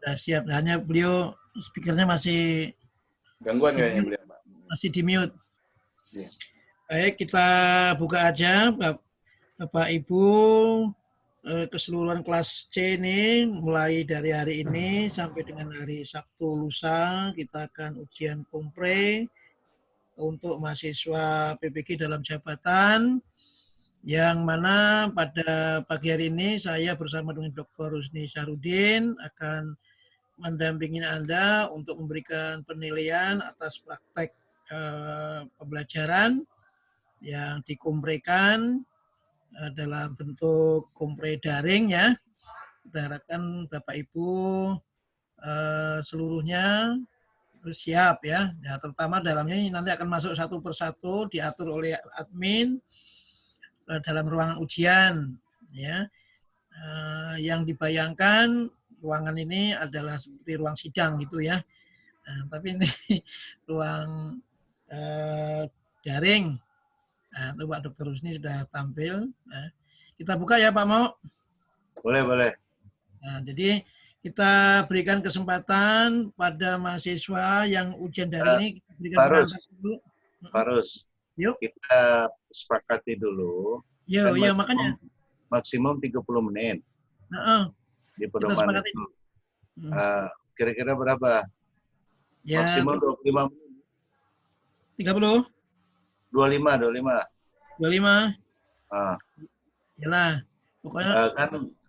Sudah siap. Hanya beliau speakernya masih Gangguan di kayaknya mute. beliau, Pak. Masih di mute. Iya. Baik, kita buka aja Bapak Ibu, keseluruhan kelas C ini mulai dari hari ini sampai dengan hari Sabtu lusa kita akan ujian kompre untuk mahasiswa PPG dalam jabatan, yang mana pada pagi hari ini saya bersama dengan Dr. Rusni Syarudin akan mendampingi Anda untuk memberikan penilaian atas praktek pembelajaran yang dikomprekan dalam bentuk kompre daring ya. Kita harapkan Bapak Ibu seluruhnya itu siap ya. Ya, terutama dalamnya ini nanti akan masuk satu persatu diatur oleh admin dalam ruangan ujian ya. Yang dibayangkan ruangan ini adalah seperti ruang sidang gitu ya. Tapi ini ruang daring. Nah, itu Pak Dr. Rusni sudah tampil. Nah, kita buka ya Pak Mo. Boleh, boleh. Nah, jadi kita berikan kesempatan pada mahasiswa yang ujian daring ini, kita berikan pengantar dulu. Pak Rus, Yuk. kita sepakati dulu. Yo, Kan yo, makanya. Maksimum 30 menit di pedoman itu. Kira-kira berapa? Ya, maksimum 25 menit. 30? 25. Yalah, pokoknya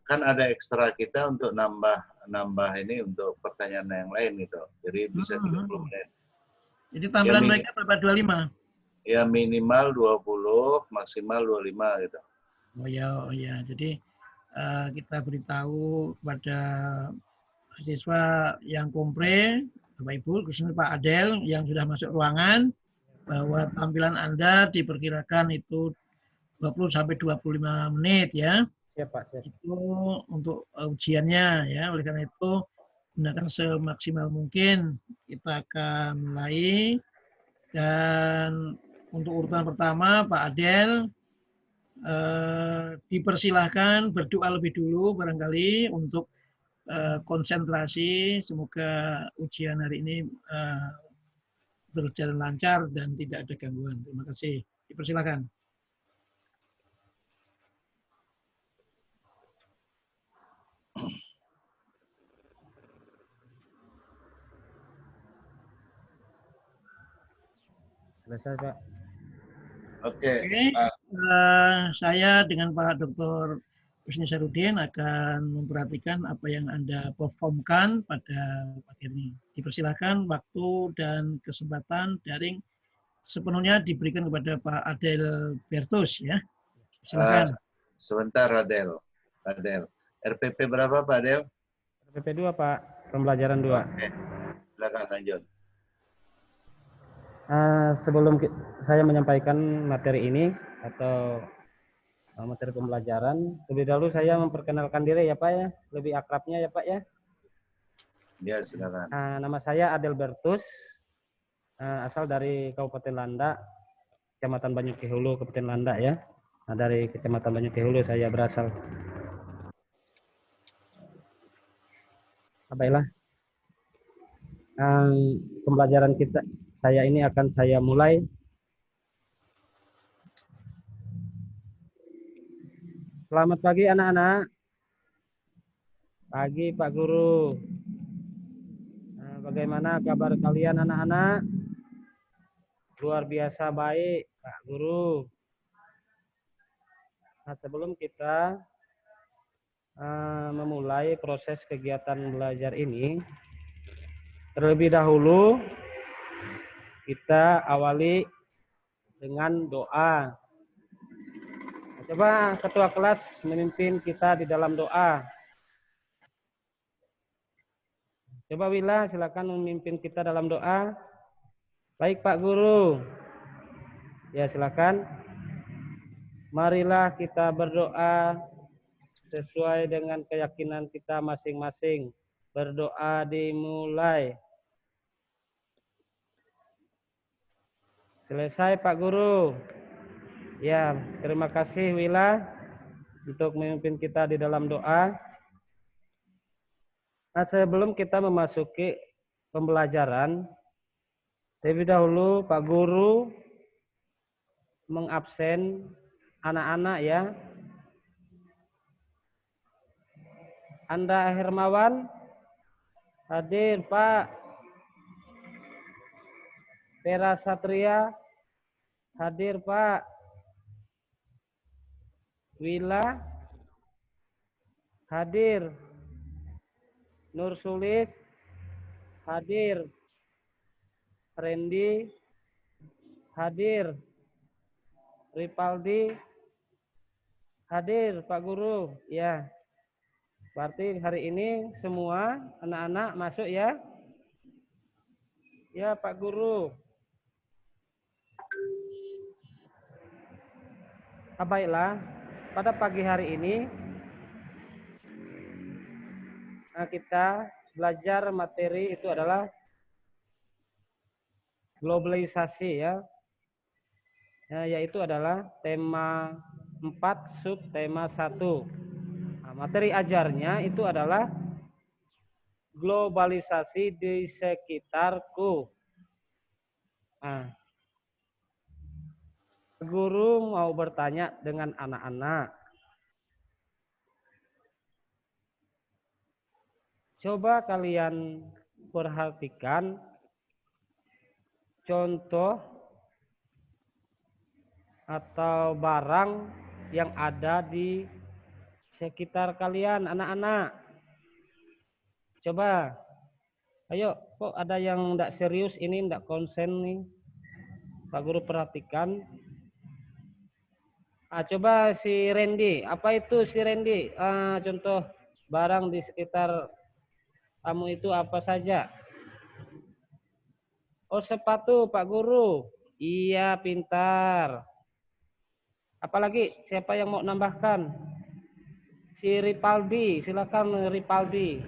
kan ada ekstra kita untuk nambah ini untuk pertanyaan yang lain gitu. Jadi bisa 30 menit. Jadi tampilan mereka berapa? 25? Ya minimal 20, maksimal 25 gitu. Oh ya. Jadi kita beritahu kepada mahasiswa yang kompre, Bapak Ibu, khususnya Pak Adel yang sudah masuk ruangan, bahwa tampilan Anda diperkirakan itu 20 sampai 25 menit ya. Siap, Pak. Siap. Itu untuk ujiannya ya. Oleh karena itu gunakan semaksimal mungkin. Kita akan mulai. Dan untuk urutan pertama Pak Adel dipersilahkan berdoa lebih dulu barangkali untuk konsentrasi. Semoga ujian hari ini berjalan lancar dan tidak ada gangguan. Terima kasih. Dipersilakan. Selesai, Pak. Oke. Saya dengan Pak Dr. Rusni Syarudin akan memperhatikan apa yang Anda performkan pada pagi ini. Dipersilakan waktu dan kesempatan daring sepenuhnya diberikan kepada Pak Adel Bertus ya. Silakan. Sebentar Adel. RPP berapa Pak Adel? RPP 2 Pak, pembelajaran 2. Oke. Silakan lanjut. Sebelum saya menyampaikan materi ini atau materi pembelajaran, lebih dahulu saya memperkenalkan diri ya Pak ya, lebih akrabnya ya Pak ya. Ya silakan. Nama saya Adel Bertus, asal dari Kabupaten Landak, Kecamatan Banyukihulu, Kabupaten Landak ya. Nah, dari Kecamatan Banyukihulu saya berasal. Baiklah, pembelajaran saya ini akan saya mulai. Selamat pagi anak-anak. Pagi Pak Guru. Bagaimana kabar kalian anak-anak? Luar biasa baik Pak Guru. Nah, sebelum kita memulai proses kegiatan belajar ini, terlebih dahulu kita awali dengan doa. Coba ketua kelas memimpin kita di dalam doa. Coba Wila silakan memimpin kita dalam doa. Baik Pak Guru. Ya silakan. Marilah kita berdoa sesuai dengan keyakinan kita masing-masing. Berdoa dimulai. Selesai Pak Guru. Ya, terima kasih Wila untuk memimpin kita di dalam doa. Nah, sebelum kita memasuki pembelajaran, terlebih dahulu Pak Guru mengabsen anak-anak ya. Anda Hermawan hadir, Pak. Tera Satria hadir, Pak. Wila hadir. Nur Sulis hadir. Randy hadir. Ripaldi hadir, Pak Guru. Ya. Berarti hari ini semua anak-anak masuk ya. Ya, Pak Guru. Baiklah, pada pagi hari ini kita belajar materi itu adalah globalisasi ya. Yaitu adalah tema 4 subtema 1. Nah, materi ajarnya itu adalah globalisasi di sekitarku. Nah, guru mau bertanya dengan anak-anak. Coba kalian perhatikan contoh atau barang yang ada di sekitar kalian, anak-anak. Coba, ayo, kok ada yang enggak serius ini, enggak konsen nih. Pak Guru perhatikan. Coba si Randy, apa itu si Randy? Contoh barang di sekitar kamu itu apa saja? Oh, sepatu, Pak Guru. Iya, pintar. Apalagi siapa yang mau nambahkan? Si Ripaldi, silakan Ripaldi.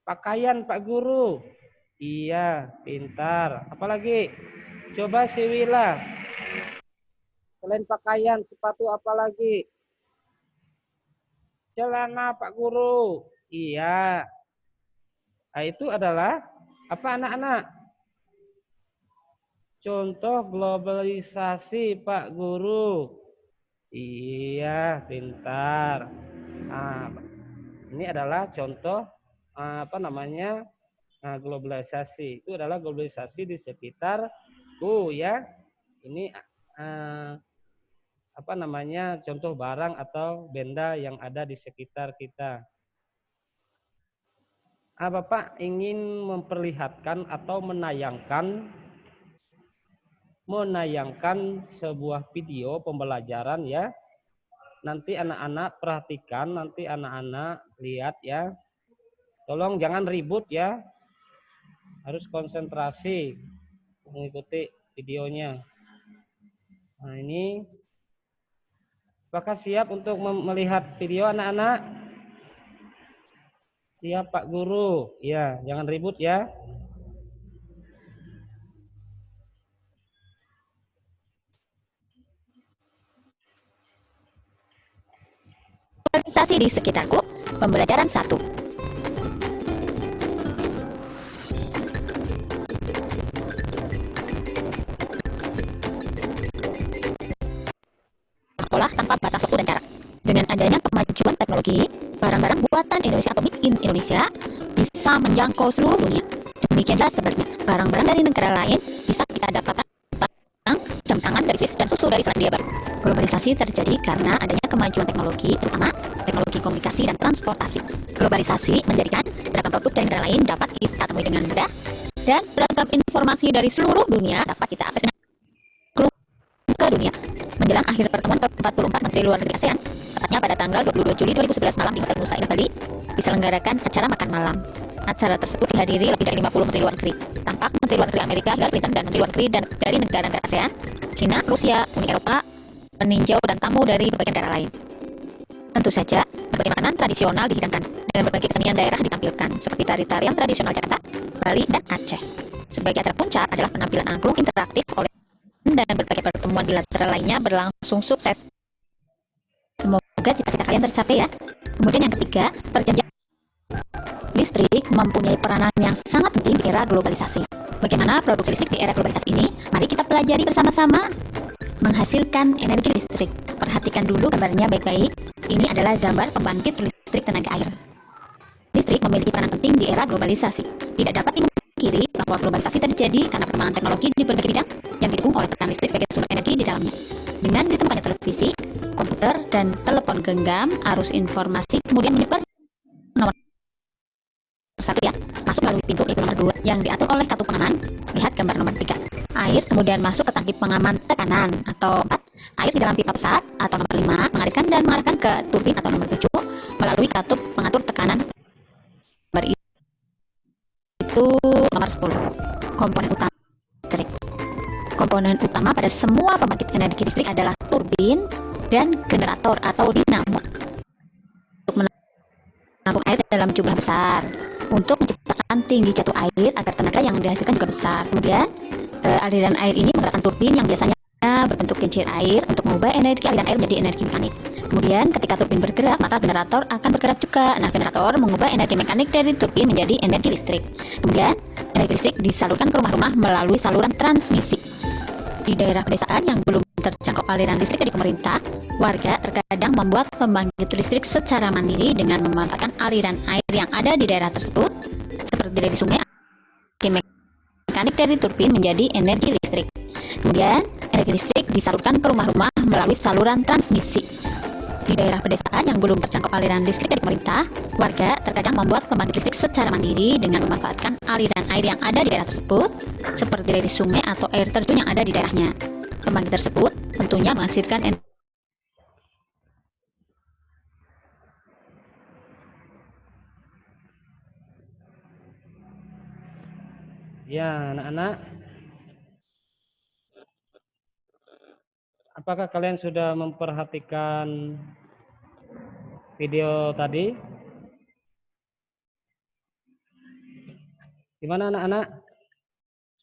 Pakaian, Pak Guru. Iya, pintar. Apalagi? Coba si Wila. Selain pakaian, sepatu apalagi? Celana, Pak Guru. Iya. Nah, itu adalah apa anak-anak? Contoh globalisasi, Pak Guru. Iya, pintar. Nah, ini adalah contoh globalisasi. Itu adalah globalisasi di sekitarku ya. Ini contoh barang atau benda yang ada di sekitar kita. Bapak ingin memperlihatkan atau menayangkan sebuah video pembelajaran ya. Nanti anak-anak perhatikan, nanti anak-anak lihat ya. Tolong jangan ribut ya. Harus konsentrasi mengikuti videonya. Nah, ini apakah siap untuk melihat video anak-anak? Siap, Pak Guru. Ya, jangan ribut ya. Globalisasi di sekitarku, pembelajaran 1. Sekolah tanpa batas waktu dan jarak. Dengan adanya kemajuan teknologi, barang-barang buatan Indonesia atau made in Indonesia bisa menjangkau seluruh dunia. Demikian juga sebaliknya, barang-barang dari negara lain bisa kita dapatkan jam tangan dari Swiss dan susu dari Selandia Baru. Globalisasi terjadi karena adanya kemajuan teknologi, terutama teknologi komunikasi dan transportasi. Globalisasi menjadikan beragam produk dari negara lain dapat kita temui dengan mudah, dan beragam informasi dari seluruh dunia dapat kita akses ke dunia. Menjelang akhir pertemuan ke-44 Menteri Luar Negeri ASEAN, tepatnya pada tanggal 22 Juli 2011 malam di Hotel Nusa Indah Bali, diselenggarakan acara makan malam. Acara tersebut dihadiri lebih dari 50 Menteri Luar Negeri. Tampak Menteri Luar Negeri Amerika, Hillary Clinton, dan Menteri Luar Negeri dari negara-negara ASEAN, China, Rusia, Uni Eropa, peninjau dan tamu dari berbagai negara lain. Tentu saja, berbagai makanan tradisional dihidangkan dan berbagai kesenian daerah ditampilkan, seperti tari-tarian tradisional Jakarta, Bali, dan Aceh. Sebagai acara puncak adalah penampilan angklung interaktif oleh dan berbagai pertemuan bilateral lainnya berlangsung sukses. Semoga semoga cita-cita kalian tercapai ya. Kemudian yang ketiga, perjanjian listrik mempunyai peranan yang sangat penting di era globalisasi. Bagaimana produksi listrik di era globalisasi ini? Mari kita pelajari bersama-sama. Menghasilkan energi listrik. Perhatikan dulu gambarnya baik-baik. Ini adalah gambar pembangkit listrik tenaga air. Listrik memiliki peranan penting di era globalisasi. Tidak dapat dipungkiri bahwa globalisasi terjadi karena perkembangan teknologi di berbagai bidang yang didukung oleh peran listrik sebagai sumber energi di dalamnya. Dengan ditemukannya televisi, komputer, dan telepon genggam, arus informasi kemudian menyebar nomor 1 ya, masuk melalui pintu yaitu nomor 2 yang diatur oleh kartu pengaman. Lihat gambar nomor 3. Air kemudian masuk ke tangki pengaman tekanan atau 4. Air di dalam pipa pesat atau nomor 5 mengalirkan dan mengarahkan ke turbin atau nomor 7 melalui katup pengatur tekanan. Nomor itu nomor 10. Komponen utama listrik. Komponen utama pada semua pembangkit energi listrik adalah turbin dan generator atau dinamo. Untuk menampung air dalam jumlah besar, untuk menciptakan tinggi jatuh air agar tenaga yang dihasilkan juga besar. Kemudian aliran air ini menggerakkan turbin yang biasanya berbentuk kincir air untuk mengubah energi aliran air menjadi energi mekanik. Kemudian ketika turbin bergerak, maka generator akan bergerak juga. Nah, generator mengubah energi mekanik dari turbin menjadi energi listrik. Kemudian energi listrik disalurkan ke rumah-rumah melalui saluran transmisi. Di daerah pedesaan yang belum terjangkau aliran listrik dari pemerintah, warga terkadang membuat pembangkit listrik secara mandiri dengan memanfaatkan aliran air yang ada di daerah tersebut, seperti dari sungai. Mekanik dari turbin menjadi energi listrik. Kemudian, energi listrik disalurkan ke rumah-rumah melalui saluran transmisi. Di daerah pedesaan yang belum terjangkau aliran listrik dari pemerintah, warga terkadang membuat pembangkit listrik secara mandiri dengan memanfaatkan aliran air yang ada di daerah tersebut, seperti dari sungai atau air terjun yang ada di daerahnya. Pembangkit tersebut tentunya menghasilkan energi. Ya, anak-anak. Apakah kalian sudah memperhatikan video tadi? Gimana anak-anak?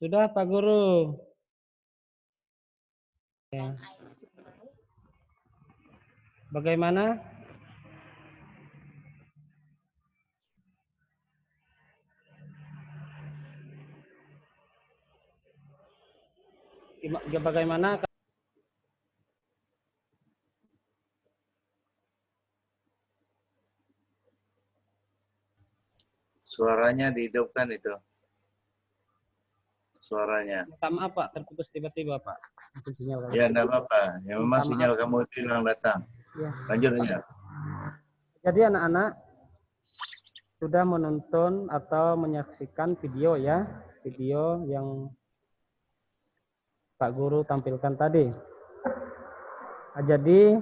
Sudah Pak Guru? Ya. Bagaimana? Bagaimana? Suaranya dihidupkan itu. Suaranya. Minta maaf Pak, terputus tiba-tiba Pak. Sinyal Ya, enggak apa-apa. Ya, memang sinyal kamu itu yang datang. Ya. Lanjut aja. Jadi anak-anak sudah menonton atau menyaksikan video ya, video yang Pak Guru tampilkan tadi. Nah, jadi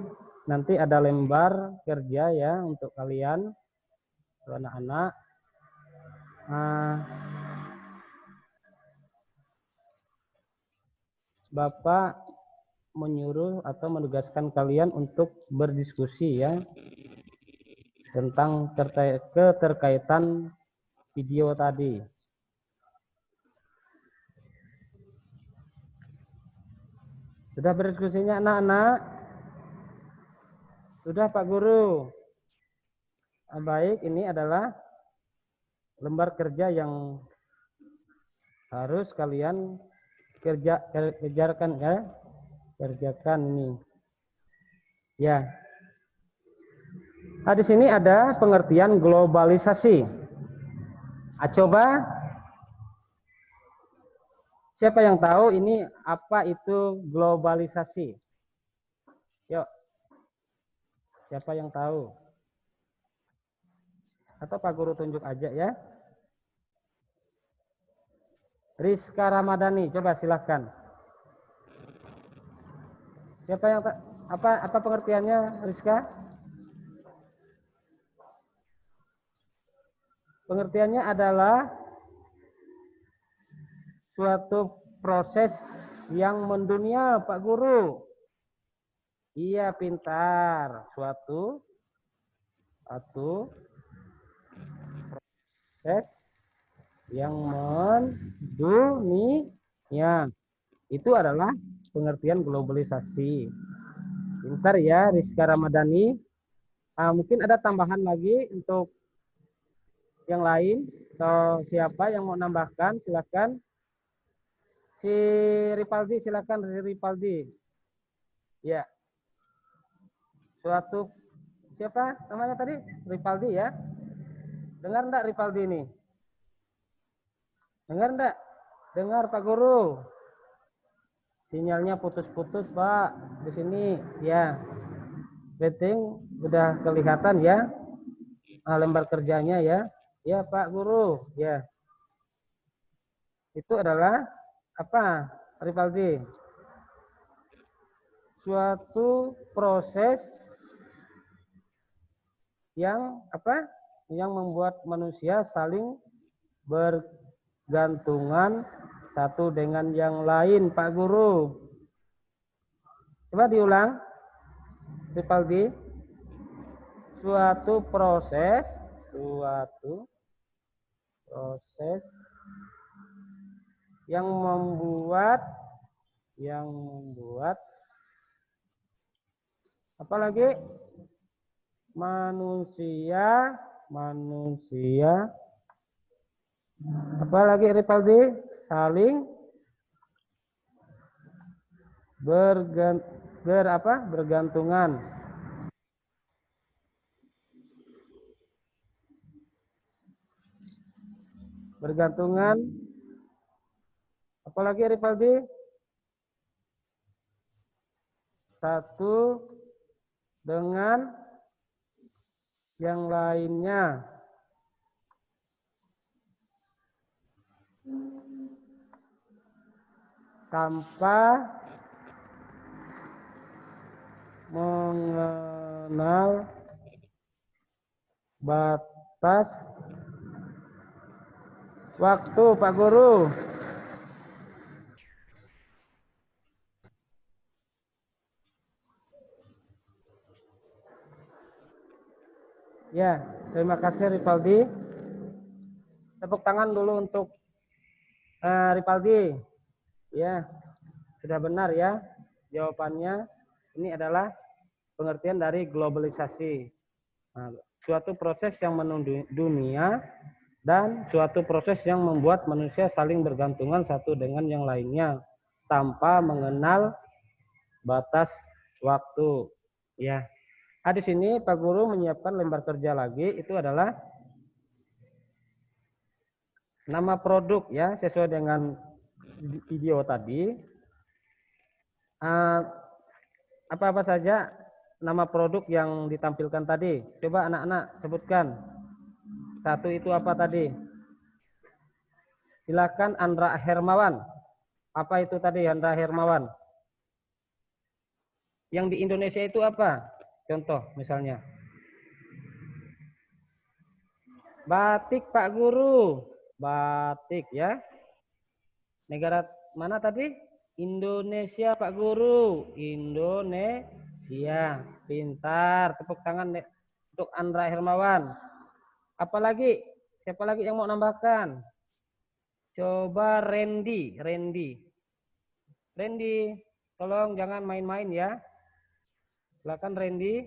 nanti ada lembar kerja ya untuk kalian, anak-anak. Bapak menyuruh atau menugaskan kalian untuk berdiskusi ya tentang keterkaitan video tadi. Sudah berdiskusinya anak-anak? Sudah Pak Guru? Baik, ini adalah lembar kerja yang harus kalian kerjakan ya. Kerjakan ini. Ya. Nah, di sini ada pengertian globalisasi. Coba siapa yang tahu ini apa itu globalisasi? Yuk. Siapa yang tahu? Atau Pak Guru tunjuk aja ya. Rizka Ramadhani, coba silahkan. Siapa yang apa pengertiannya Rizka? Pengertiannya adalah suatu proses yang mendunia, Pak Guru. Iya, pintar. Suatu proses yang mendunia. Itu adalah pengertian globalisasi. Pintar ya Rizka Ramadhani. Mungkin ada tambahan lagi untuk yang lain atau siapa yang mau nambahkan, silakan. Si Ripaldi, silakan Ripaldi. Ya, suatu siapa namanya tadi? Ripaldi ya. Dengar enggak Ripaldi ini? Dengar enggak? Dengar Pak Guru. Sinyalnya putus-putus Pak di sini ya. Penting udah kelihatan ya. Lembar kerjanya ya. Ya Pak Guru ya. Itu adalah apa Ripaldi? Suatu proses yang apa? Yang membuat manusia saling bergantungan satu dengan yang lain, Pak Guru. Coba diulang, Ripaldi. Suatu proses yang membuat apalagi manusia apalagi Ripaldi saling bergantungan. Apalagi Ripaldi? Satu dengan yang lainnya. Tanpa mengenal batas waktu, Pak Guru. Ya, terima kasih Ripaldi. Tepuk tangan dulu untuk Ripaldi. Ya, sudah benar ya jawabannya. Ini adalah pengertian dari globalisasi. Nah, suatu proses yang menunjukkan dunia dan suatu proses yang membuat manusia saling bergantungan satu dengan yang lainnya tanpa mengenal batas waktu. Ya. Di sini Pak Guru menyiapkan lembar kerja lagi, itu adalah nama produk ya, sesuai dengan video tadi. Apa-apa saja nama produk yang ditampilkan tadi? Coba anak-anak sebutkan. Satu itu apa tadi? Silakan Andra Hermawan. Apa itu tadi Andra Hermawan? Yang di Indonesia itu apa? Contoh misalnya. Batik Pak Guru. Batik ya. Negara mana tadi? Indonesia Pak Guru. Indonesia. Pintar. Tepuk tangan untuk Andra Hermawan. Apalagi? Siapa lagi yang mau nambahkan? Coba Randy. Randy, tolong jangan main-main ya. Silakan Randy.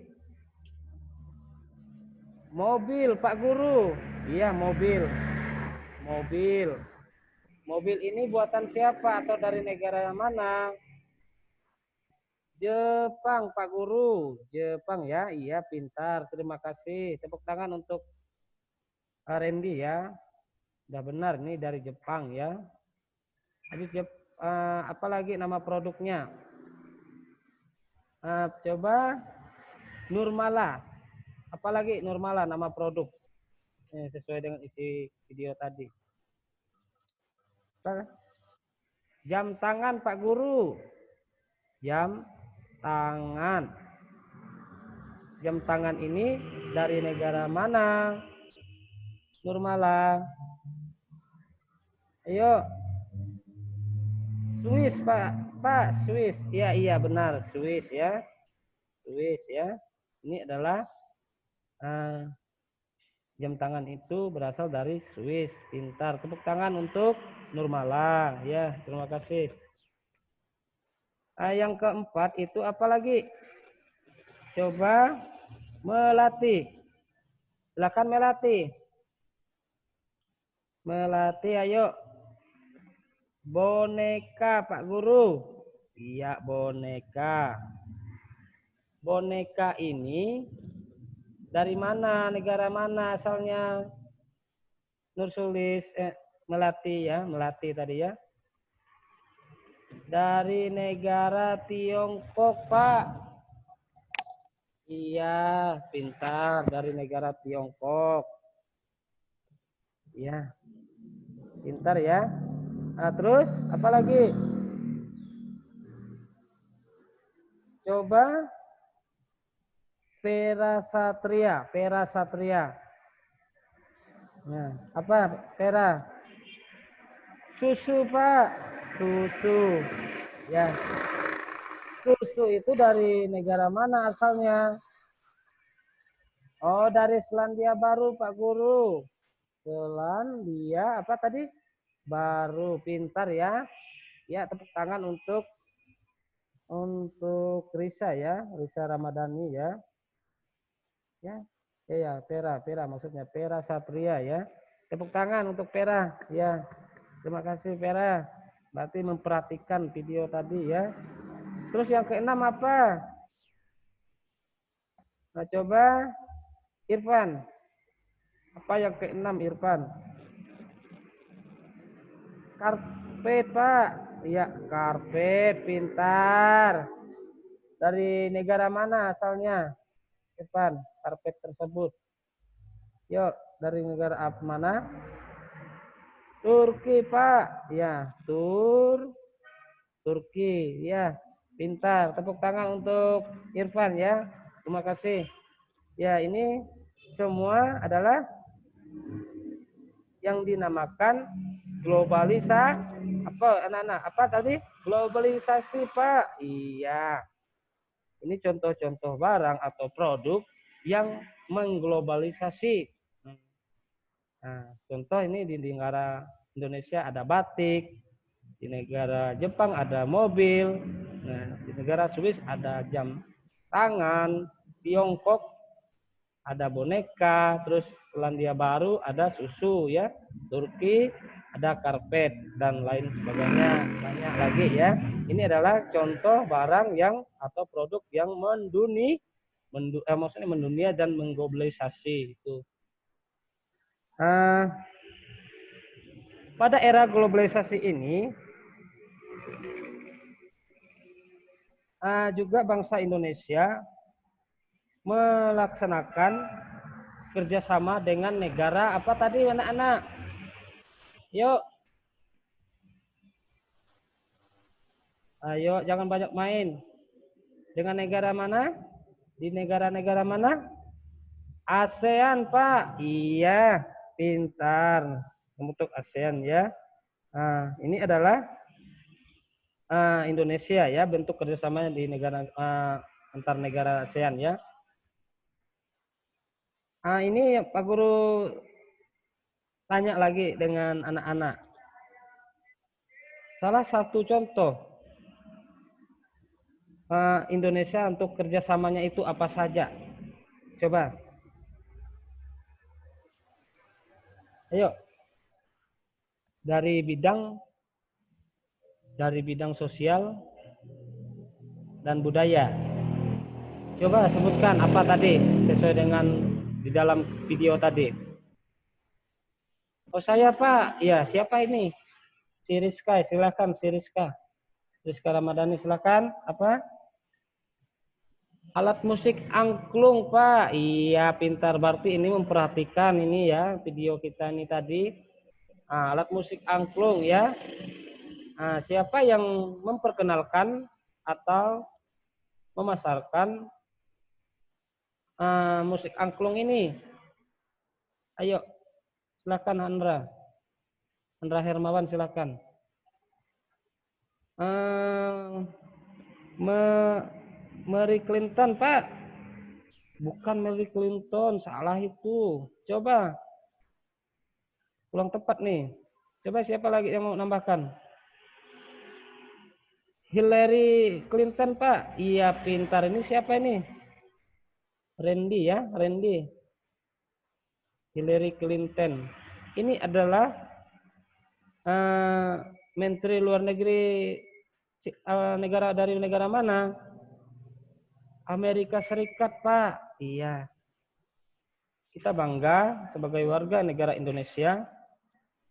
Mobil Pak Guru. Iya, mobil. Mobil ini buatan siapa atau dari negara mana? Jepang Pak Guru. Jepang ya. Iya, pintar. Terima kasih. Tepuk tangan untuk Randy ya. Udah benar ini dari Jepang ya. Habis apalagi nama produknya? Coba Nurmala. Apalagi Nurmala nama produk. Sesuai dengan isi video tadi. Jam tangan Pak Guru. Jam tangan. Jam tangan ini dari negara mana? Nurmala. Ayo. Swiss Pak, Swiss. Iya benar, Swiss ya. Swiss ya. Ini adalah jam tangan itu berasal dari Swiss. Pintar. Tepuk tangan untuk Nurmala ya. Terima kasih. Yang keempat itu apa lagi? Coba Melati. Silakan Melati. Melati, ayo. Boneka, Pak Guru. Iya, boneka. Boneka ini dari mana, negara mana asalnya? Nursulis, Melati ya, Melati tadi ya. Dari negara Tiongkok, Pak. Iya, pintar, dari negara Tiongkok. Iya, pintar ya. Nah, terus apa lagi? Coba Vera Satria, Vera Satria. Nah, apa Vera? Susu, Pak. Susu. Ya. Susu itu dari negara mana asalnya? Oh, dari Selandia Baru, Pak Guru. Selandia apa tadi? Baru, pintar ya. Ya, tepuk tangan untuk Risa ya, Risa Ramadhani ya. Ya. Ya, Vera maksudnya Vera Satria ya. Tepuk tangan untuk Vera ya. Terima kasih Vera. Berarti memperhatikan video tadi ya. Terus yang keenam apa? Nah, coba Irfan. Apa yang keenam Irfan? Karpet, Pak. Iya, karpet, pintar. Dari negara mana asalnya? Irfan, karpet tersebut. Yuk, dari negara apa mana? Turki, Pak. Ya, Turki. Ya, pintar. Tepuk tangan untuk Irfan ya. Terima kasih. Ya, ini semua adalah yang dinamakan globalisasi. Apa anak-anak? Apa tadi? Globalisasi, Pak. Iya. Ini contoh-contoh barang atau produk yang mengglobalisasi. Nah, contoh ini di negara Indonesia ada batik, di negara Jepang ada mobil, nah, di negara Swiss ada jam tangan, Tiongkok ada boneka, terus Selandia Baru ada susu ya, Turki ada karpet dan lain sebagainya, banyak lagi ya. Ini adalah contoh barang yang atau produk yang maksudnya mendunia dan mengglobalisasi itu. Pada era globalisasi ini juga bangsa Indonesia melaksanakan kerjasama dengan negara apa tadi anak-anak? Yuk, ayo jangan banyak main. Dengan negara mana? Di negara-negara mana? ASEAN, Pak. Iya, pintar. Membentuk ASEAN ya. Nah, ini adalah Indonesia ya, bentuk kerjasamanya di negara antar negara ASEAN ya. Ini Pak Guru tanya lagi dengan anak-anak. Salah satu contoh Indonesia untuk kerjasamanya itu apa saja? Coba. Ayo. Dari bidang sosial dan budaya. Coba sebutkan apa tadi sesuai dengan di dalam video tadi. Oh saya Pak, ya siapa ini? Si Rizka, silakan si Rizka. Rizka Ramadhani silakan. Apa? Alat musik angklung Pak. Iya pintar, berarti ini memperhatikan ini ya video kita ini tadi. Alat musik angklung ya. Siapa yang memperkenalkan atau memasarkan musik angklung ini? Ayo, silakan Andra Hermawan silakan. Mary Clinton Pak, bukan Mary Clinton, salah itu. Coba ulang tepat nih. Coba siapa lagi yang mau nambahkan? Hillary Clinton Pak. Iya pintar, ini siapa ini? Randy ya, Randy. Hillary Clinton. Ini adalah Menteri Luar Negeri negara dari negara mana? Amerika Serikat, Pak. Iya. Kita bangga sebagai warga negara Indonesia.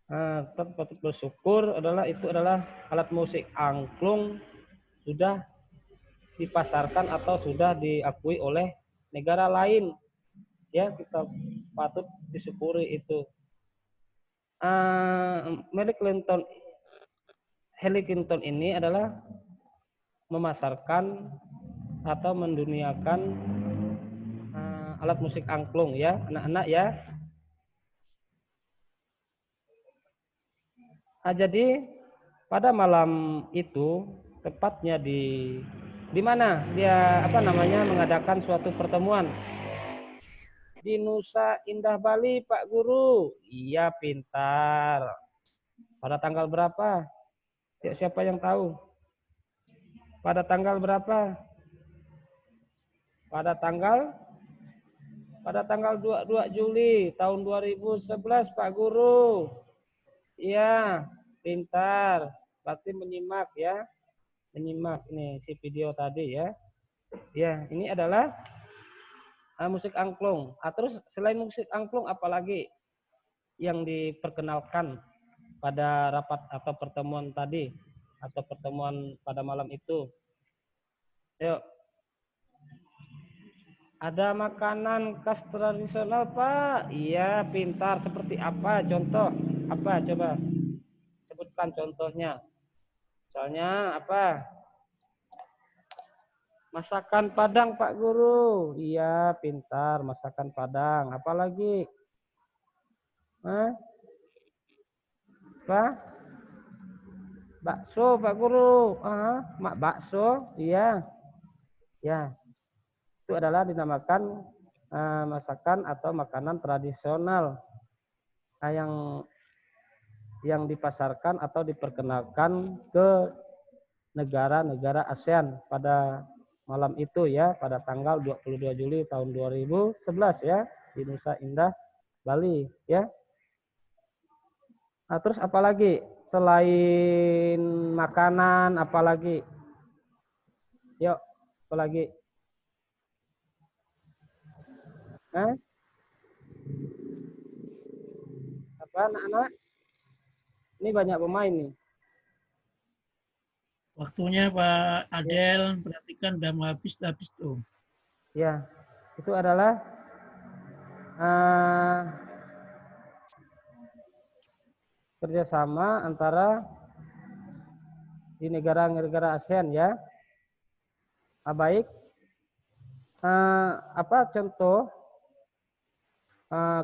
Kita patut bersyukur itu adalah alat musik angklung sudah dipasarkan atau sudah diakui oleh negara lain. Ya, kita patut disyukuri itu. Hillary Clinton ini adalah memasarkan atau menduniakan alat musik angklung ya, anak-anak ya. Jadi pada malam itu tepatnya di mana dia mengadakan suatu pertemuan di Nusa Indah Bali, Pak Guru. Iya, pintar. Pada tanggal berapa? Siapa yang tahu? Pada tanggal berapa? Pada tanggal 22 Juli tahun 2011, Pak Guru. Iya, pintar. Berarti menyimak ya. Menyimak nih si video tadi ya. Ya, ini adalah musik angklung. Terus selain musik angklung apalagi yang diperkenalkan pada rapat atau pertemuan tadi atau pertemuan pada malam itu? Yuk. Ada makanan khas tradisional, Pak. Iya, pintar. Seperti apa? Contoh apa? Coba sebutkan contohnya. Misalnya apa? Masakan Padang, Pak Guru. Iya, pintar. Masakan Padang. Apalagi? Apa? Bakso, Pak Guru. Bakso. Iya. Ya. Itu adalah dinamakan masakan atau makanan tradisional yang dipasarkan atau diperkenalkan ke negara-negara ASEAN pada malam itu ya, pada tanggal 22 Juli tahun 2011 ya, di Nusa Indah Bali ya. Terus apalagi selain makanan, apalagi? Yuk, apalagi? Apa anak-anak? Ini banyak pemain nih. Waktunya Pak Adel, perhatikan udah mau habis tuh. Ya, itu adalah kerjasama antara di negara-negara ASEAN ya. Baik. Apa contoh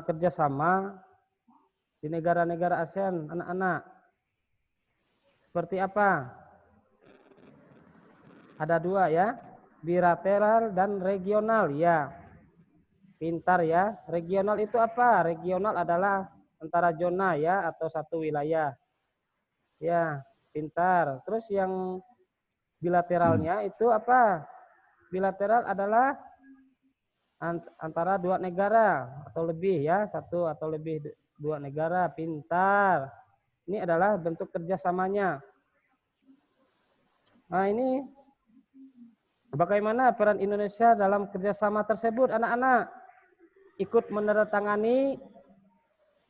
kerjasama di negara-negara ASEAN, anak-anak? Seperti apa? Ada dua ya, bilateral dan regional ya. Pintar ya. Regional itu apa? Regional adalah antara zona ya atau satu wilayah. Ya, pintar. Terus yang bilateralnya itu apa? Bilateral adalah antara dua negara atau lebih ya, satu atau lebih dua negara. Pintar. Ini adalah bentuk kerjasamanya. Nah, ini bagaimana peran Indonesia dalam kerjasama tersebut, anak-anak? Ikut menandatangani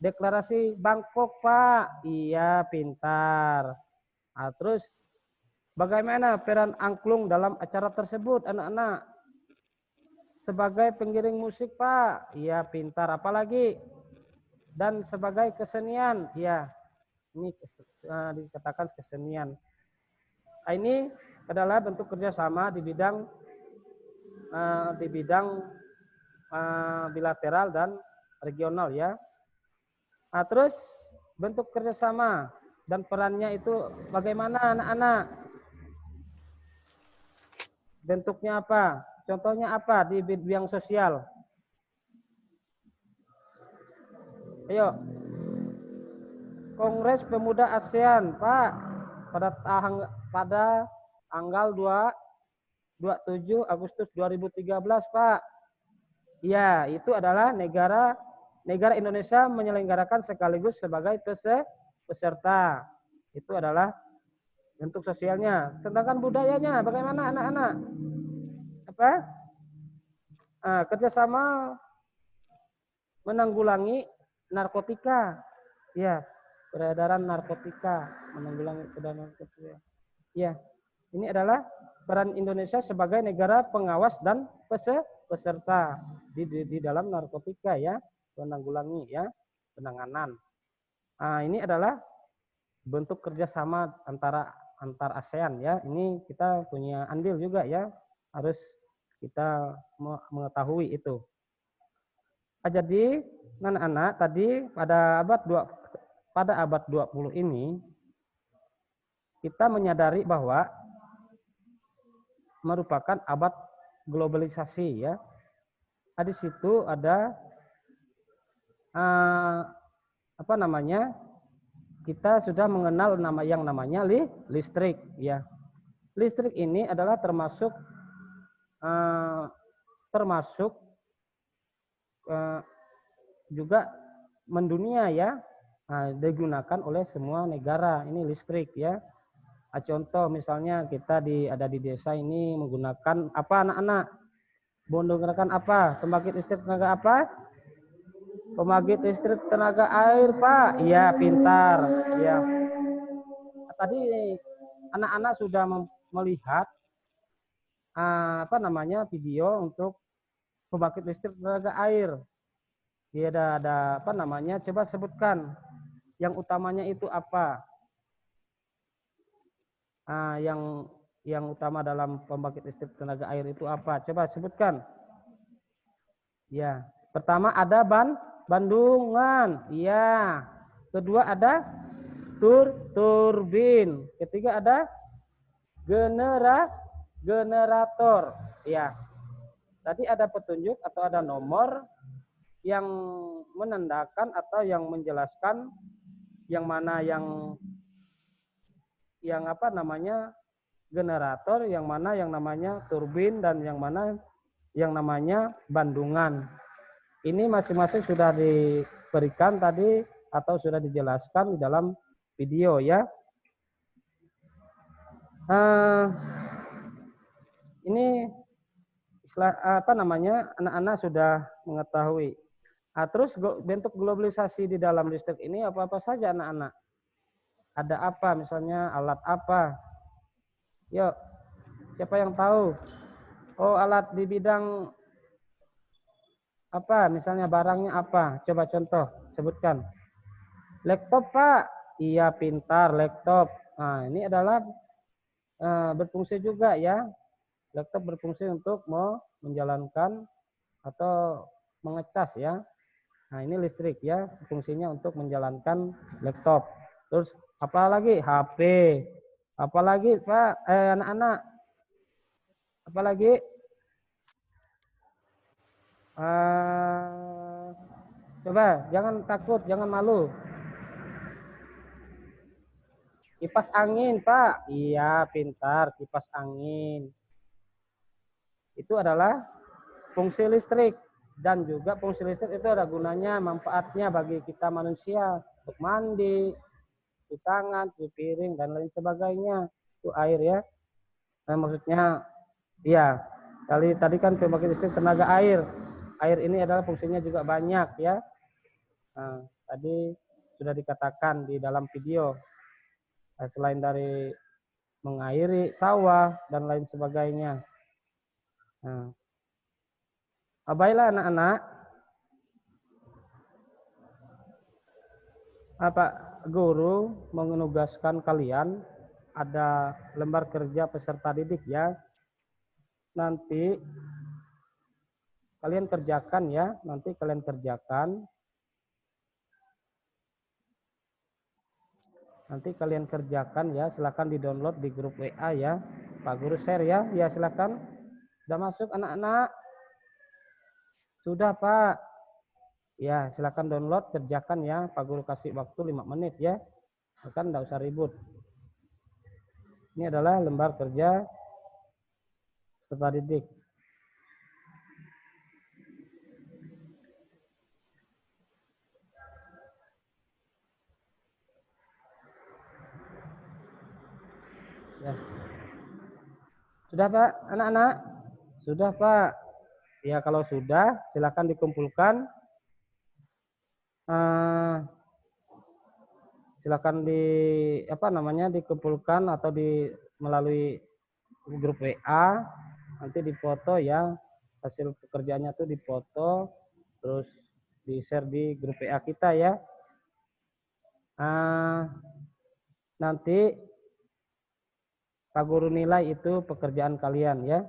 deklarasi Bangkok, Pak. Iya, pintar. Terus bagaimana peran angklung dalam acara tersebut, anak-anak? Sebagai pengiring musik, Pak. Iya, pintar. Apalagi? Dan sebagai kesenian. Iya, ini dikatakan kesenian. Ini adalah bentuk kerjasama di bidang bilateral dan regional ya. Terus bentuk kerjasama dan perannya itu bagaimana, anak-anak? Bentuknya apa? Contohnya apa di bidang sosial? Ayo. Kongres Pemuda ASEAN, Pak. Pada tanggal 27 Agustus 2013, Pak. Ya, itu adalah negara Indonesia menyelenggarakan sekaligus sebagai peserta. Itu adalah bentuk sosialnya. Sedangkan budayanya bagaimana anak-anak? Apa? Kerjasama menanggulangi narkotika. Ya, peredaran narkotika, menanggulangi peredaran narkotika. Ya, ini adalah peran Indonesia sebagai negara pengawas dan peserta di dalam narkotika ya, menanggulangi ya, penanganan. Ini adalah bentuk kerjasama antar ASEAN ya. Ini kita punya andil juga ya, harus kita mengetahui itu. Jadi anak-anak tadi pada abad 20 ini kita menyadari bahwa merupakan abad globalisasi ya. Di situ ada kita sudah mengenal yang namanya listrik ya. Listrik ini adalah termasuk juga mendunia ya, digunakan oleh semua negara ini listrik ya. Contoh misalnya kita ada di desa ini menggunakan apa anak-anak? Menggunakan apa? Pembangkit listrik tenaga apa? Pembangkit listrik tenaga air, Pak. Iya, pintar. Ya. Tadi anak-anak sudah melihat video untuk pembangkit listrik tenaga air. Dia ada coba sebutkan yang utamanya itu apa? Yang utama dalam pembangkit listrik tenaga air itu apa? Coba sebutkan. Ya, pertama ada bandungan. Iya. Kedua ada turbin. Ketiga ada generator. Ya. Tadi ada petunjuk atau ada nomor yang menandakan atau yang menjelaskan yang mana yang generator, yang mana yang namanya turbin, dan yang mana yang namanya bandungan. Ini masing-masing sudah diberikan tadi atau sudah dijelaskan di dalam video ya. Ini anak-anak sudah mengetahui. Terus bentuk globalisasi di dalam listrik ini apa-apa saja anak-anak? Ada apa misalnya, alat apa? Yuk, siapa yang tahu? Oh, alat di bidang apa? Misalnya barangnya apa? Coba contoh, sebutkan. Laptop, Pak. Iya, pintar, laptop. Nah, ini adalah berfungsi juga ya. Laptop berfungsi untuk menjalankan atau mengecas ya. Nah, ini listrik ya, fungsinya untuk menjalankan laptop. Terus apa lagi? HP. Apa lagi, Pak? Anak-anak. Apa lagi? Coba, jangan takut, jangan malu. Kipas angin, Pak. Iya, pintar, kipas angin. Itu adalah fungsi listrik. Dan juga fungsi listrik itu ada gunanya, manfaatnya bagi kita manusia. Untuk mandi, cuci tangan, cuci piring, dan lain sebagainya. Itu air ya. Nah, maksudnya, ya, tadi kan pembangkit listrik tenaga air. Air ini adalah fungsinya juga banyak ya. Nah, tadi sudah dikatakan di dalam video. Selain dari mengairi sawah dan lain sebagainya. Nah, baiklah anak-anak. Pak Guru menugaskan kalian ada lembar kerja peserta didik ya. Nanti kalian kerjakan ya. Nanti kalian kerjakan. Ya. Silakan di-download di grup WA ya. Pak Guru share ya. Ya, silakan. Sudah masuk anak-anak? Sudah, Pak. Ya, silakan download, kerjakan ya. Pak Guru kasih waktu 5 menit ya. Kan enggak usah ribut. Ini adalah lembar kerja peserta didik. Ya. Sudah Pak, anak-anak? Sudah Pak. Ya kalau sudah, silakan dikumpulkan. Silakan dikumpulkan atau melalui grup WA, nanti difoto ya, hasil pekerjaannya tuh difoto, terus di-share di grup WA kita ya. Nanti Pak Guru nilai itu pekerjaan kalian ya.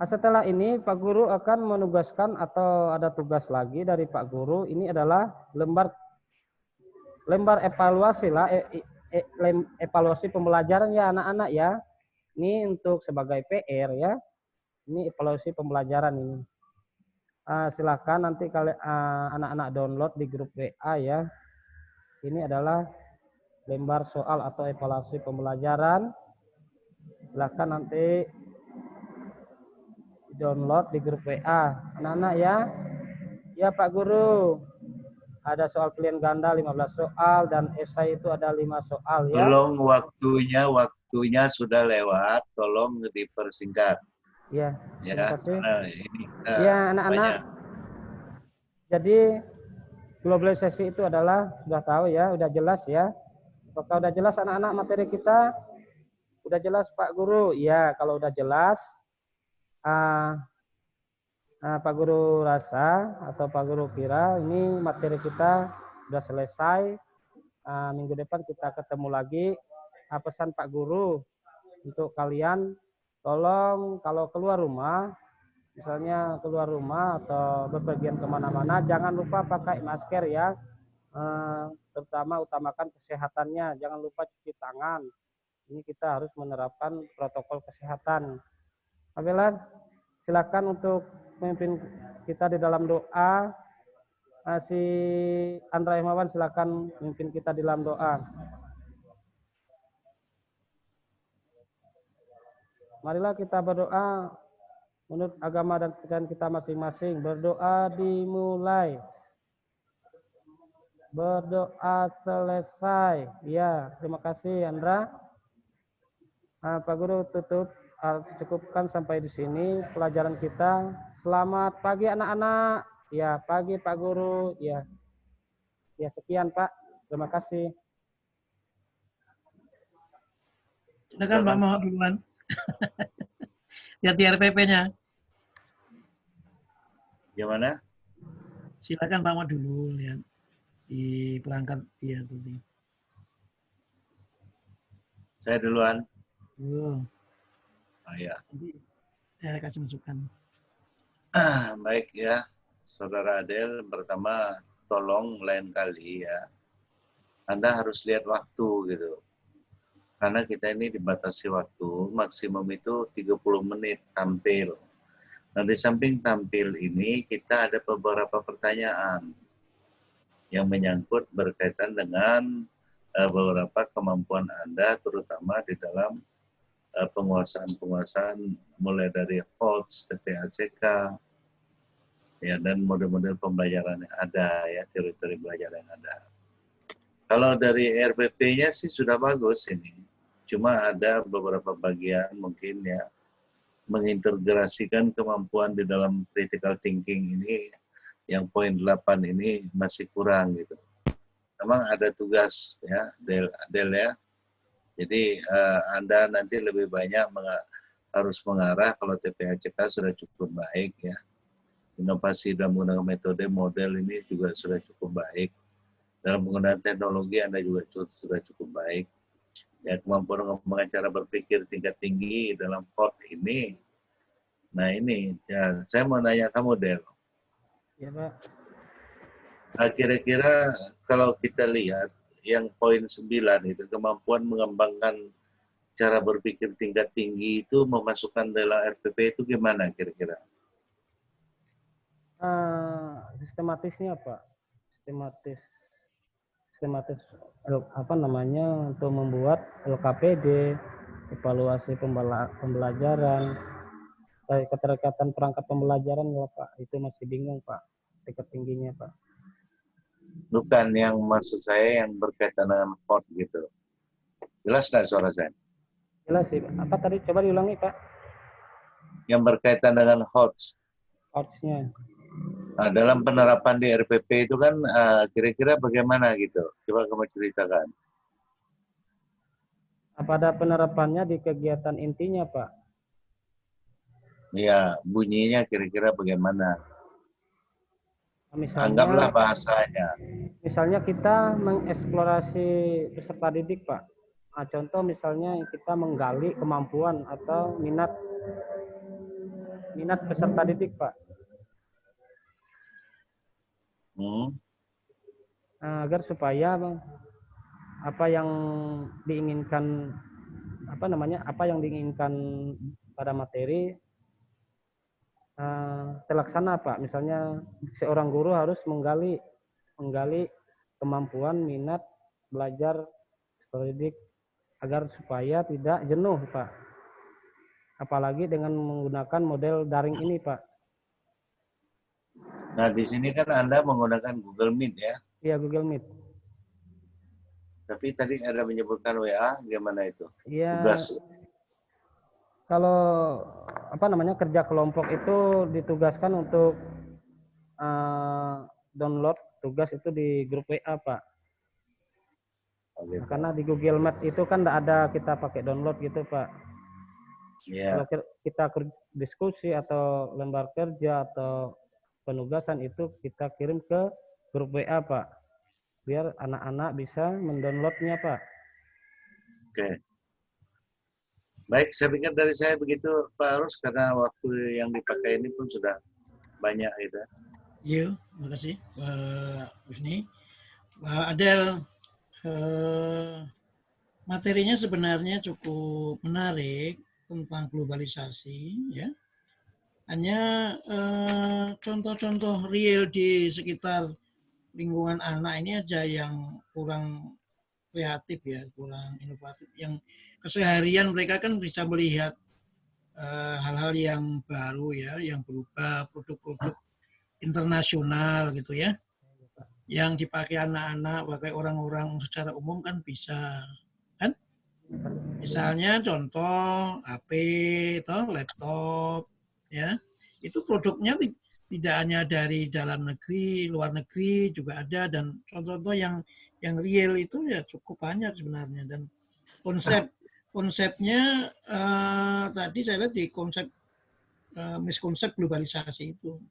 Setelah ini Pak Guru akan menugaskan atau ada tugas lagi dari Pak Guru. Ini adalah lembar evaluasi lah, evaluasi pembelajaran ya anak-anak ya. Ini untuk sebagai PR ya. Ini evaluasi pembelajaran ini. Silakan nanti kalian anak-anak download di grup WA ya. Ini adalah lembar soal atau evaluasi pembelajaran. Silakan nanti download di grup WA anak-anak ya. Ya Pak Guru, ada soal pilihan ganda 15 soal dan esai itu ada 5 soal ya. Tolong waktunya sudah lewat, tolong dipersingkat. Ya, Ya, terima kasih. ini Ya anak-anak. Jadi globalisasi itu adalah sudah tahu ya, udah jelas ya. Apakah udah jelas anak-anak materi kita? Udah jelas Pak Guru? Ya, kalau udah jelas Pak Guru rasa atau Pak Guru kira ini materi kita sudah selesai. Minggu depan kita ketemu lagi. Pesan Pak Guru untuk kalian, tolong kalau keluar rumah, misalnya keluar rumah atau bepergian kemana-mana, jangan lupa pakai masker ya. Terutama utamakan kesehatannya, jangan lupa cuci tangan. Ini kita harus menerapkan protokol kesehatan. Abelan, silakan untuk memimpin kita di dalam doa. Si Andra Himawan silakan memimpin kita di dalam doa. Marilah kita berdoa menurut agama dan kepercayaan kita masing-masing. Berdoa dimulai. Berdoa selesai. Ya, terima kasih Andra. Pak Guru tutup, cukupkan sampai di sini pelajaran kita. Selamat pagi anak-anak. Ya, pagi Pak Guru. Ya, ya sekian Pak. Terima kasih. Silakan Pak Mohon duluan. Lihat di RPP-nya. Gimana? Silakan Pak Mohon dulu lihat di perangkat ya tadi. Saya duluan. Oh. Ya. Nanti saya kasih masukan. Baik ya, Saudara Adel. Pertama, tolong lain kali ya, Anda harus lihat waktu gitu. Karena kita ini dibatasi waktu, maksimum itu 30 menit tampil. Nah, di samping tampil ini, kita ada beberapa pertanyaan yang menyangkut berkaitan dengan beberapa kemampuan Anda, terutama di dalam penguasaan mulai dari HOTS, TPACK, ya, dan model-model pembelajaran yang ada, ya, teori-teori belajar yang ada. Kalau dari RPP-nya sih sudah bagus ini. Cuma ada beberapa bagian mungkin ya, mengintegrasikan kemampuan di dalam critical thinking ini, yang poin 8 ini masih kurang gitu. Memang ada tugas ya, Del ya. Jadi Anda nanti lebih banyak harus mengarah kalau TPACK sudah cukup baik ya. Inovasi dalam menggunakan metode model ini juga sudah cukup baik. Dalam penggunaan teknologi Anda juga sudah cukup baik. Ya, kemampuan mengembangkan cara berpikir tingkat tinggi dalam POT ini. Nah ini, ya, saya mau nanya kamu Del. Ya Pak. Kira-kira kalau kita lihat yang poin 9 itu, kemampuan mengembangkan cara berpikir tingkat tinggi itu memasukkan dalam RPP itu gimana kira-kira? Sistematisnya Pak, sistematis apa namanya untuk membuat LKPD, evaluasi pembelajaran, keterkaitan perangkat pembelajaran ya Pak, itu masih bingung Pak, tingkat tingginya Pak. Bukan, yang maksud saya yang berkaitan dengan POT gitu. Jelas nggak suara saya? Jelas sih. Apa tadi? Coba diulangi, Pak. Yang berkaitan dengan HOTS. Outs-nya. Nah, dalam penerapan di RPP itu kan kira-kira bagaimana gitu? Coba kamu ceritakan. Apa ada penerapannya di kegiatan intinya, Pak? Ya, bunyinya kira-kira bagaimana? Anggaplah bahasanya. Misalnya kita mengeksplorasi peserta didik, Pak. Nah, contoh misalnya kita menggali kemampuan atau minat peserta didik, Pak. Agar supaya apa yang diinginkan pada materi terlaksana, Pak. Misalnya seorang guru harus menggali kemampuan minat belajar peserta didik agar supaya tidak jenuh, Pak. Apalagi dengan menggunakan model daring ini, Pak. Nah, di sini kan Anda menggunakan Google Meet ya? Iya, Google Meet. Tapi tadi ada menyebutkan WA, gimana itu? Iya. Tugas. Kalau kerja kelompok itu ditugaskan untuk download tugas itu di grup WA, Pak. Oh, gitu. Karena di Google Meet itu kan tidak ada kita pakai download gitu, Pak. Yeah. Kalau kita diskusi atau lembar kerja atau penugasan itu kita kirim ke grup WA, Pak. Biar anak-anak bisa mendownloadnya, Pak. Oke. Baik, saya pikir dari saya begitu, Pak Arus, karena waktu yang dipakai ini pun sudah banyak gitu. Iya, terima kasih Pak Husni. Pak Adel, materinya sebenarnya cukup menarik tentang globalisasi, ya. Hanya contoh-contoh real di sekitar lingkungan anak ini aja yang kurang kreatif ya, kurang inovatif. Yang keseharian mereka kan bisa melihat hal-hal yang baru ya, yang berubah, produk-produk internasional gitu ya, yang dipakai anak-anak, pakai orang-orang secara umum kan bisa, kan? Misalnya contoh HP, laptop, ya, itu produknya tidak hanya dari dalam negeri, luar negeri juga ada, dan contoh-contoh yang real itu ya cukup banyak sebenarnya. Dan konsepnya tadi saya lihat di miskonsep globalisasi itu.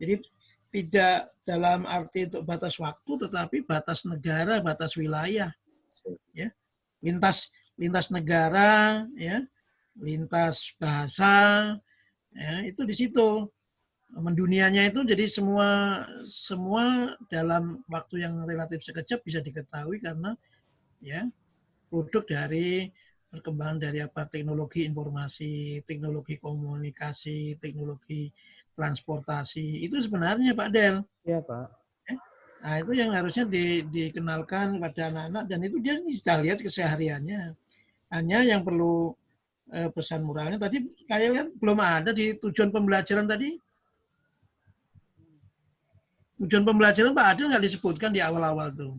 Jadi tidak dalam arti untuk batas waktu, tetapi batas negara, batas wilayah, ya, lintas negara, ya, lintas bahasa, ya, itu di situ. Mendunianya itu jadi semua dalam waktu yang relatif sekejap bisa diketahui karena ya produk dari perkembangan dari teknologi informasi, teknologi komunikasi, teknologi transportasi. Itu sebenarnya Pak Del. Iya, Pak. Nah, itu yang harusnya dikenalkan pada anak-anak, dan itu dia bisa lihat kesehariannya. Hanya yang perlu pesan moralnya tadi kayak kan belum ada di tujuan pembelajaran tadi. Tujuan pembelajaran Pak Adil nggak disebutkan di awal-awal tuh.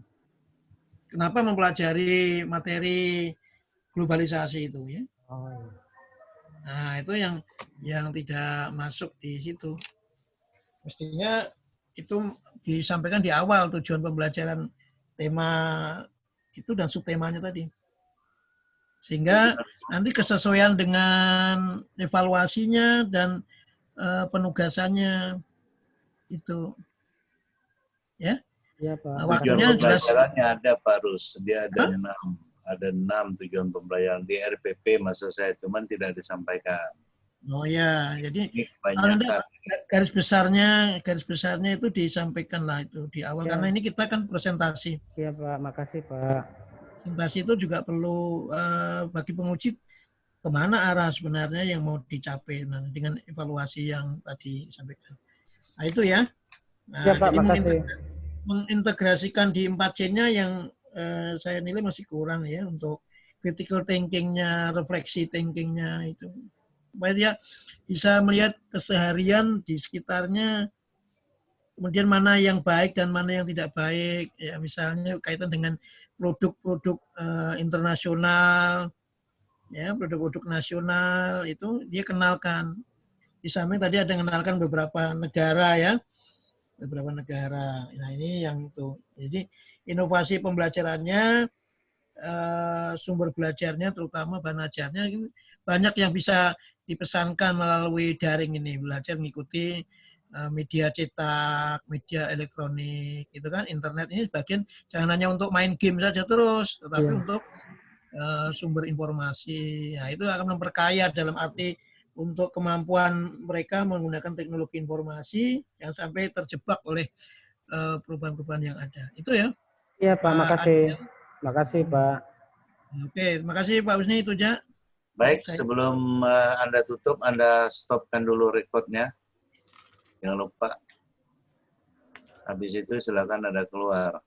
Kenapa mempelajari materi globalisasi itu ya? Nah, itu yang tidak masuk di situ. Mestinya itu disampaikan di awal tujuan pembelajaran, tema itu dan subtemanya tadi. Sehingga nanti kesesuaian dengan evaluasinya dan penugasannya itu. Ya. Iya, Pak. Nah, tujuan pembelajarannya ada Pak Rus, dia ada 6 tujuan pembelajaran di RPP masa saya, cuman tidak disampaikan. Oh ya, jadi kebanyakan. garis besarnya itu disampaikan lah itu di awal ya. Karena ini kita kan presentasi. Iya Pak, makasih Pak. Presentasi itu juga perlu bagi penguji kemana arah sebenarnya yang mau dicapai dengan evaluasi yang tadi disampaikan. Nah itu ya. Nah, ya, Pak, jadi mengintegrasikan di 4C-nya yang saya nilai masih kurang ya, untuk critical thinking-nya, refleksi thinking-nya itu. Supaya dia bisa melihat keseharian di sekitarnya kemudian mana yang baik dan mana yang tidak baik. Ya, misalnya kaitan dengan produk-produk internasional, ya produk-produk nasional itu dia kenalkan. Di samping tadi ada mengenalkan beberapa negara ya, beberapa negara. Nah ini yang itu. Jadi inovasi pembelajarannya, sumber belajarnya, terutama bahan ajarnya banyak yang bisa dipesankan melalui daring ini. Belajar mengikuti media cetak, media elektronik, itu kan internet ini sebagian jangan hanya untuk main game saja terus, tetapi untuk sumber informasi. Nah, itu akan memperkaya dalam arti untuk kemampuan mereka menggunakan teknologi informasi yang sampai terjebak oleh perubahan-perubahan yang ada. Itu ya. Iya Pak, makasih. Adrian. Makasih Pak. Oke, terima kasih Pak Husni itu aja. Baik, sebelum Anda tutup, Anda stopkan dulu recordnya. Jangan lupa. Habis itu silakan Anda keluar.